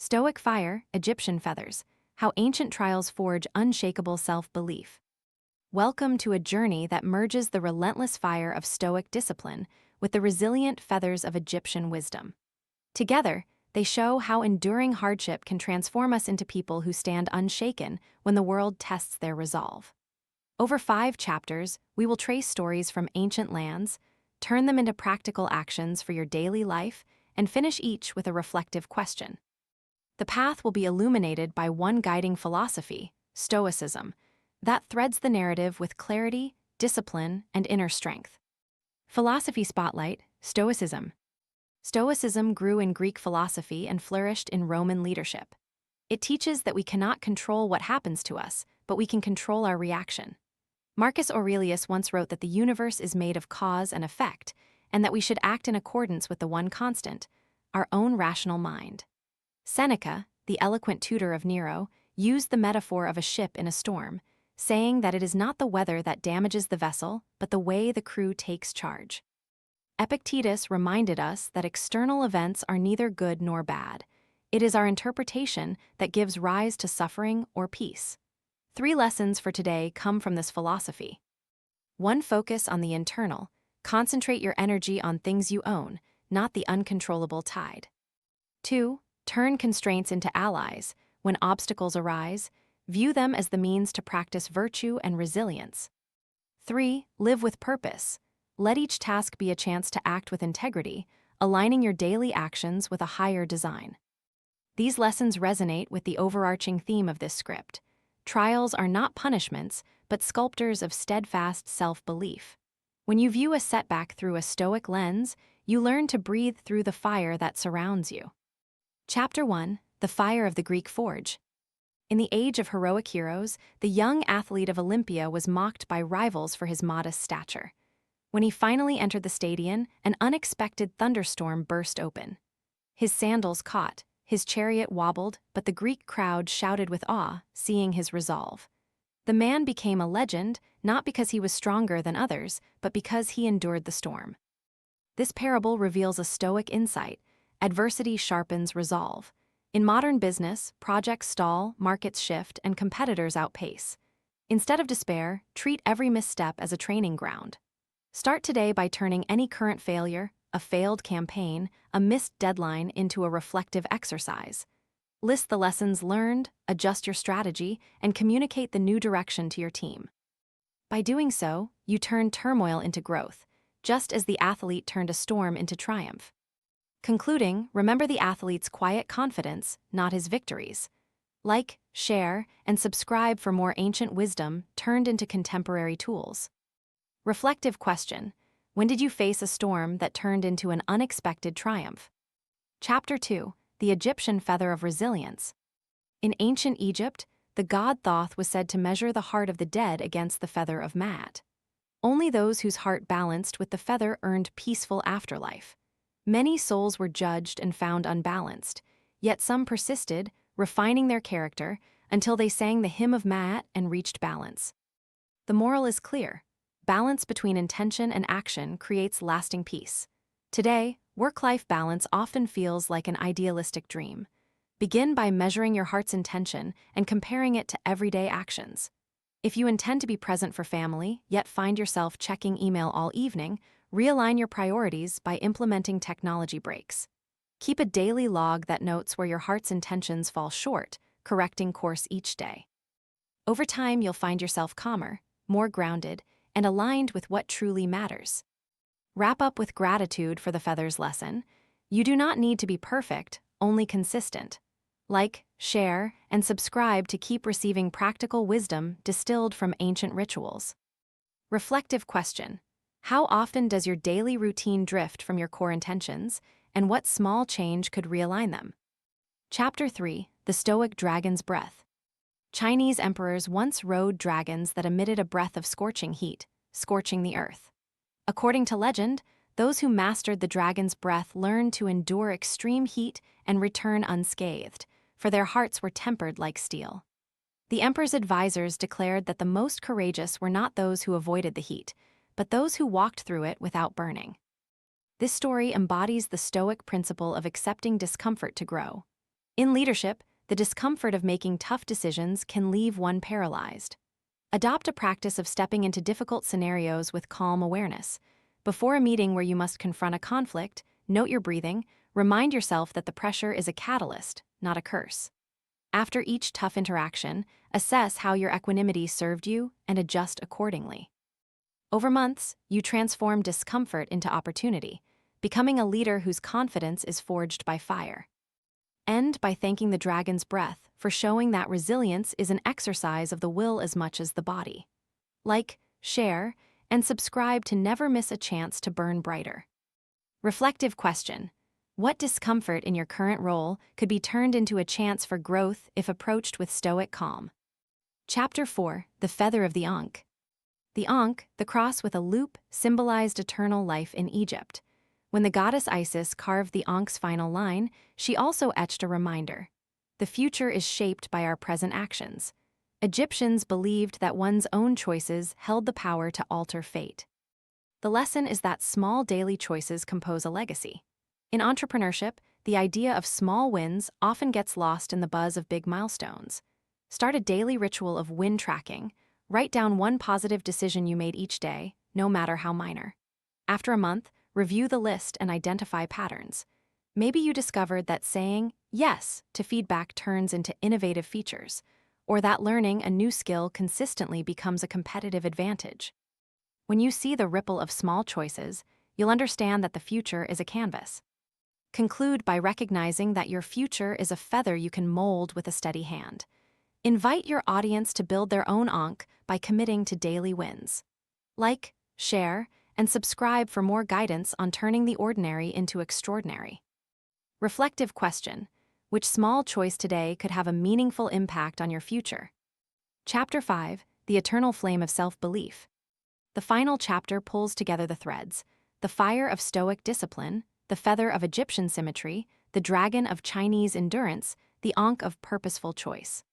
Stoic fire, Egyptian feathers, how ancient trials forge unshakable self-belief. Welcome to a journey that merges the relentless fire of Stoic discipline with the resilient feathers of Egyptian wisdom. Together, they show how enduring hardship can transform us into people who stand unshaken when the world tests their resolve. Over 5 chapters, we will trace stories from ancient lands, turn them into practical actions for your daily life, and finish each with a reflective question. The path will be illuminated by one guiding philosophy, Stoicism, that threads the narrative with clarity, discipline, and inner strength. Philosophy Spotlight, Stoicism. Stoicism grew in Greek philosophy and flourished in Roman leadership. It teaches that we cannot control what happens to us, but we can control our reaction. Marcus Aurelius once wrote that the universe is made of cause and effect, and that we should act in accordance with the one constant, our own rational mind. Seneca, the eloquent tutor of Nero, used the metaphor of a ship in a storm, saying that it is not the weather that damages the vessel, but the way the crew takes charge. Epictetus reminded us that external events are neither good nor bad. It is our interpretation that gives rise to suffering or peace. 3 lessons for today come from this philosophy. 1. Focus on the internal. Concentrate your energy on things you own, not the uncontrollable tide. 2. Turn constraints into allies. When obstacles arise, view them as the means to practice virtue and resilience. 3. Live with purpose. Let each task be a chance to act with integrity, aligning your daily actions with a higher design. These lessons resonate with the overarching theme of this script. Trials are not punishments, but sculptors of steadfast self-belief. When you view a setback through a Stoic lens, you learn to breathe through the fire that surrounds you. Chapter 1. The Fire of the Greek Forge. In the age of heroic heroes, the young athlete of Olympia was mocked by rivals for his modest stature. When he finally entered the stadium, an unexpected thunderstorm burst open. His sandals caught, his chariot wobbled, but the Greek crowd shouted with awe, seeing his resolve. The man became a legend, not because he was stronger than others, but because he endured the storm. This parable reveals a Stoic insight. Adversity sharpens resolve. In modern business, projects stall, markets shift, and competitors outpace. Instead of despair, treat every misstep as a training ground. Start today by turning any current failure, a failed campaign, a missed deadline into a reflective exercise. List the lessons learned, adjust your strategy, and communicate the new direction to your team. By doing so, you turn turmoil into growth, just as the athlete turned a storm into triumph. Concluding, remember the athlete's quiet confidence, not his victories. Like, share, and subscribe for more ancient wisdom turned into contemporary tools. Reflective question. When did you face a storm that turned into an unexpected triumph? Chapter 2. The Egyptian Feather of Resilience. In ancient Egypt, the god Thoth was said to measure the heart of the dead against the feather of Maat. Only those whose heart balanced with the feather earned peaceful afterlife. Many souls were judged and found unbalanced, yet some persisted, refining their character until they sang the hymn of Maat and reached balance. The moral is clear. Balance between intention and action creates lasting peace. Today, work-life balance often feels like an idealistic dream. Begin by measuring your heart's intention and comparing it to everyday actions. If you intend to be present for family, yet find yourself checking email all evening, realign your priorities by implementing technology breaks. Keep a daily log that notes where your heart's intentions fall short, correcting course each day. Over time, you'll find yourself calmer, more grounded, and aligned with what truly matters. Wrap up with gratitude for the feathers lesson. You do not need to be perfect, only consistent. Like, share, and subscribe to keep receiving practical wisdom distilled from ancient rituals. Reflective question. How often does your daily routine drift from your core intentions, and what small change could realign them? Chapter 3. The Stoic Dragon's Breath. Chinese emperors once rode dragons that emitted a breath of scorching heat, scorching the earth. According to legend, those who mastered the dragon's breath learned to endure extreme heat and return unscathed, for their hearts were tempered like steel. The emperor's advisors declared that the most courageous were not those who avoided the heat, but those who walked through it without burning. This story embodies the Stoic principle of accepting discomfort to grow. In leadership, the discomfort of making tough decisions can leave one paralyzed. Adopt a practice of stepping into difficult scenarios with calm awareness. Before a meeting where you must confront a conflict, note your breathing, remind yourself that the pressure is a catalyst, not a curse. After each tough interaction, assess how your equanimity served you and adjust accordingly. Over months, you transform discomfort into opportunity, becoming a leader whose confidence is forged by fire. End by thanking the dragon's breath for showing that resilience is an exercise of the will as much as the body. Like, share, and subscribe to never miss a chance to burn brighter. Reflective question: what discomfort in your current role could be turned into a chance for growth if approached with stoic calm? Chapter 4: The Feather of the Ankh. The Ankh, the cross with a loop, symbolized eternal life in Egypt. When the goddess Isis carved the Ankh's final line, she also etched a reminder: the future is shaped by our present actions. Egyptians believed that one's own choices held the power to alter fate. The lesson is that small daily choices compose a legacy. In entrepreneurship, the idea of small wins often gets lost in the buzz of big milestones. Start a daily ritual of win tracking. Write down one positive decision you made each day, no matter how minor. After a month, review the list and identify patterns. Maybe you discovered that saying yes to feedback turns into innovative features, or that learning a new skill consistently becomes a competitive advantage. When you see the ripple of small choices, you'll understand that the future is a canvas. Conclude by recognizing that your future is a feather you can mold with a steady hand. Invite your audience to build their own Ankh by committing to daily wins. Like, share, and subscribe for more guidance on turning the ordinary into extraordinary. Reflective question: which small choice today could have a meaningful impact on your future? Chapter 5: The Eternal Flame of Self-Belief. The final chapter pulls together the threads: the fire of Stoic discipline, the feather of Egyptian symmetry, the dragon of Chinese endurance, the Ankh of purposeful choice.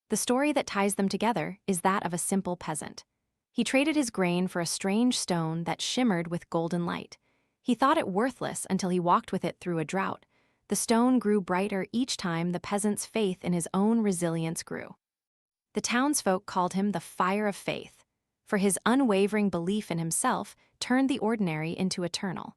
The story that ties them together is that of a simple peasant. He traded his grain for a strange stone that shimmered with golden light. He thought it worthless until he walked with it through a drought. The stone grew brighter each time the peasant's faith in his own resilience grew. The townsfolk called him the Fire of Faith, for his unwavering belief in himself turned the ordinary into eternal.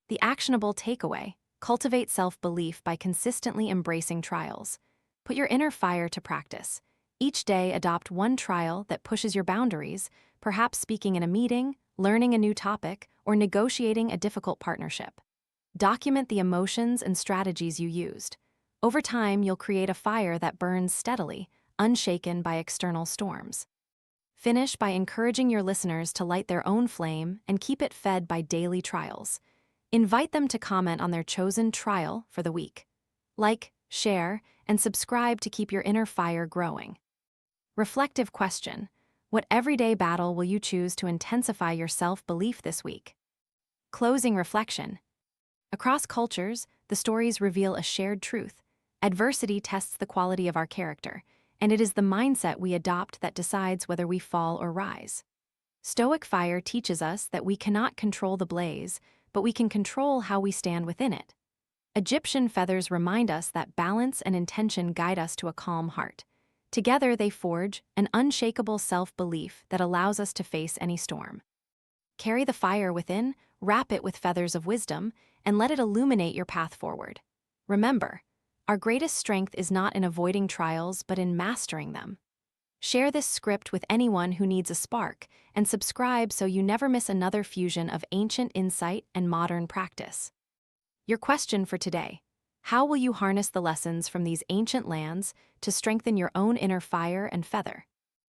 The actionable takeaway: cultivate self-belief by consistently embracing trials. Put your inner fire to practice. Each day, adopt one trial that pushes your boundaries, perhaps speaking in a meeting, learning a new topic, or negotiating a difficult partnership. Document the emotions and strategies you used. Over time, you'll create a fire that burns steadily, unshaken by external storms. Finish by encouraging your listeners to light their own flame and keep it fed by daily trials. Invite them to comment on their chosen trial for the week. Like, share, and subscribe to keep your inner fire growing. Reflective question: what everyday battle will you choose to intensify your self-belief this week? Closing reflection: across cultures, the stories reveal a shared truth. Adversity tests the quality of our character, and it is the mindset we adopt that decides whether we fall or rise. Stoic fire teaches us that we cannot control the blaze, but we can control how we stand within it. Egyptian feathers remind us that balance and intention guide us to a calm heart. Together, they forge an unshakable self-belief that allows us to face any storm. Carry the fire within, wrap it with feathers of wisdom, and let it illuminate your path forward. Remember, our greatest strength is not in avoiding trials, but in mastering them. Share this script with anyone who needs a spark, and subscribe so you never miss another fusion of ancient insight and modern practice. Your question for today: how will you harness the lessons from these ancient lands to strengthen your own inner fire and feather?